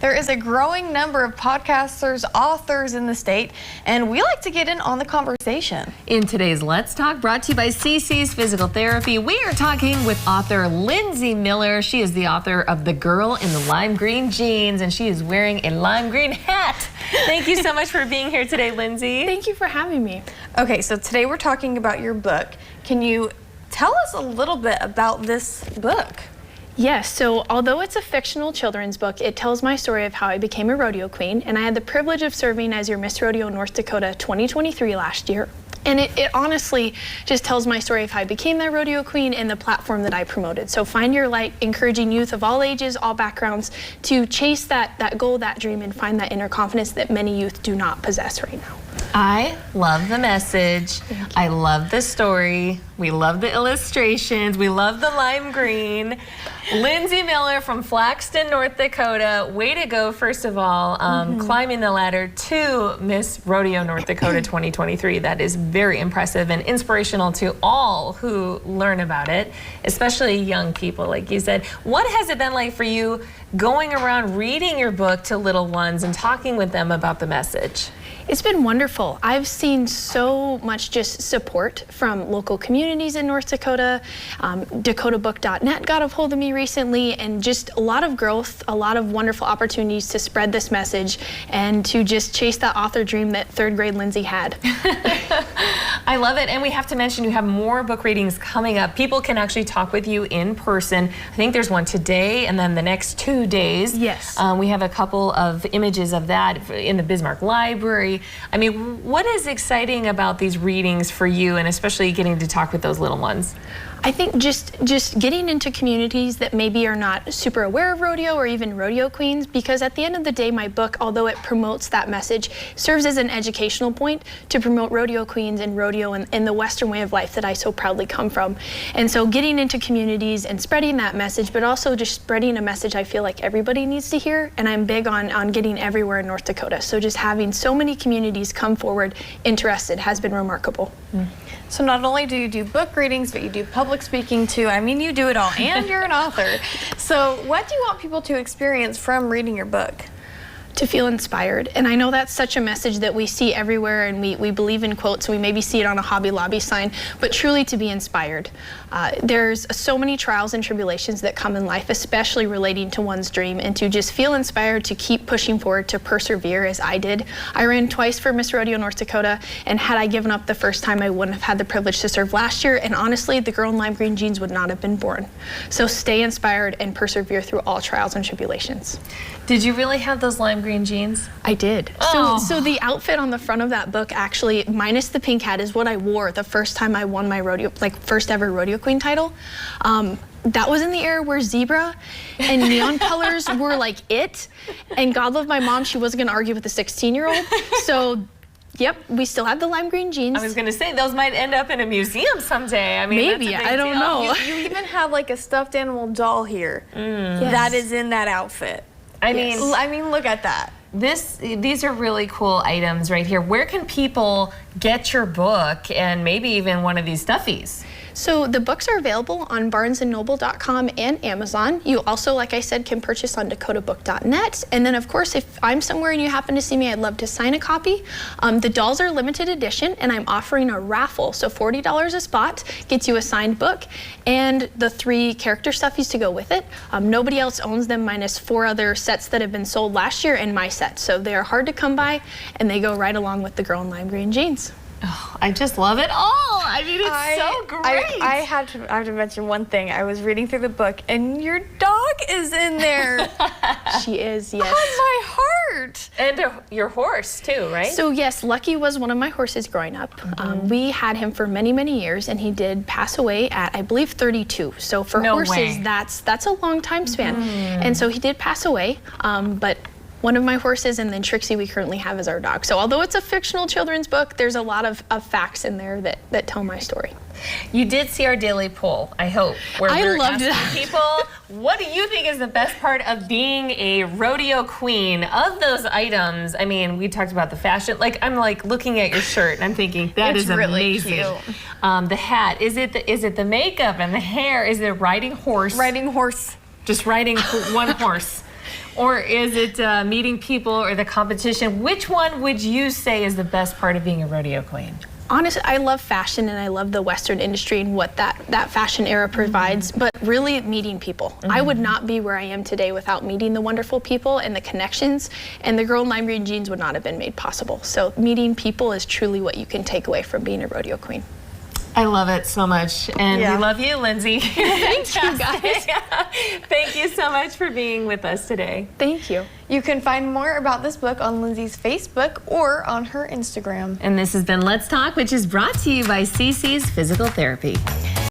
There is a growing number of podcasters, authors in the state, and we like to get in on the conversation. In today's Let's Talk, brought to you by CC's Physical Therapy, we are talking with author Lindsay Miller. She is the author of The Girl in the Lime Green Jeans, and she is wearing a lime green hat. Thank you so much for being here today, Lindsay. Thank you for having me. Okay, so today we're talking about your book. Can you tell us a little bit about this book? Yes, so although it's a fictional children's book, it tells my story of how I became a rodeo queen, and I had the privilege of serving as your Miss Rodeo North Dakota 2023 last year. And it honestly just tells my story of how I became that rodeo queen and the platform that I promoted. So find your light, encouraging youth of all ages, all backgrounds to chase that goal, that dream, and find that inner confidence that many youth do not possess right now. I love the message. I love the story. We love the illustrations. We love the lime green. Lindsay Miller from Flaxton, North Dakota. Way to go, first of all, climbing the ladder to Miss Rodeo North Dakota 2023. That is very impressive and inspirational to all who learn about it, especially young people, like you said. What has it been like for you going around reading your book to little ones and talking with them about the message? It's been wonderful. I've seen so much just support from local communities in North Dakota. DakotaBook.net got a hold of me recently, and just a lot of growth, a lot of wonderful opportunities to spread this message and to just chase that author dream that third grade Lindsay had. I love it, and we have to mention you have more book readings coming up. People can actually talk with you in person. I think there's one today and then the next 2 days. Yes. We have a couple of images of that in the Bismarck Library. I mean, what is exciting about these readings for you, and especially getting to talk with those little ones? I think just getting into communities that maybe are not super aware of rodeo or even rodeo queens, because at the end of the day, my book, although it promotes that message, serves as an educational point to promote rodeo queens and rodeo and the Western way of life that I so proudly come from. And so getting into communities and spreading that message, but also just spreading a message I feel like everybody needs to hear, and I'm big on getting everywhere in North Dakota. So just having so many communities come forward interested has been remarkable. So not only do you do book readings, but you do public speaking too. I mean, you do it all, and you're an author. So what do you want people to experience from reading your book? To feel inspired. And I know that's such a message that we see everywhere, and we believe in quotes, and we maybe see it on a Hobby Lobby sign, but truly to be inspired. There's so many trials and tribulations that come in life, especially relating to one's dream, and to just feel inspired to keep pushing forward, to persevere as I did. I ran twice for Miss Rodeo North Dakota, and had I given up the first time, I wouldn't have had the privilege to serve last year, and honestly, the girl in lime green jeans would not have been born. So stay inspired and persevere through all trials and tribulations. Did you really have those lime green jeans? I did. So the outfit on the front of that book, actually, minus the pink hat, is what I wore the first time I won my rodeo, first ever rodeo queen title. That was in the era where zebra and neon colors were like it. And God love my mom, she wasn't gonna argue with a 16-year-old. So, yep, we still have the lime green jeans. I was gonna say, those might end up in a museum someday. I mean, maybe, I don't know. You even have like a stuffed animal doll here that is in that outfit. I mean, look at that. These are really cool items right here. Where can people get your book and maybe even one of these stuffies? So the books are available on barnesandnoble.com and Amazon. You also, like I said, can purchase on dakotabook.net. And then, of course, if I'm somewhere and you happen to see me, I'd love to sign a copy. The dolls are limited edition, and I'm offering a raffle. So $40 a spot gets you a signed book and the 3 character stuffies to go with it. Nobody else owns them, minus 4 other sets that have been sold last year and my set. So they are hard to come by, and they go right along with the girl in lime green jeans. Oh, I just love it all. I mean, it's so great. I have to mention one thing. I was reading through the book, and your dog is in there. She is, yes. Oh, my heart. And your horse, too, right? So, yes, Lucky was one of my horses growing up. We had him for many, many years, and he did pass away at, I believe, 32. So for horses, that's a long time span. And so he did pass away, but one of my horses, and then Trixie we currently have as our dog. So although it's a fictional children's book, there's a lot of facts in there that tell my story. You did see our daily poll, I hope, where I we're loved asking people, what do you think is the best part of being a rodeo queen? Of those items, I mean, we talked about the fashion. Like, I'm like looking at your shirt and I'm thinking, that is really amazing. Cute. The hat, is it the makeup and the hair? Is it riding horse? Riding horse. Just riding one horse. Or is it meeting people or the competition? Which one would you say is the best part of being a rodeo queen? Honestly, I love fashion and I love the Western industry and what that fashion era provides, but really meeting people. I would not be where I am today without meeting the wonderful people and the connections, and the girl in lime green jeans would not have been made possible. So meeting people is truly what you can take away from being a rodeo queen. I love it so much, and Yeah. we love you, Lindsay. Thank you, guys. Thank you so much for being with us today. Thank you. You can find more about this book on Lindsay's Facebook or on her Instagram. And this has been Let's Talk, which is brought to you by CC's Physical Therapy.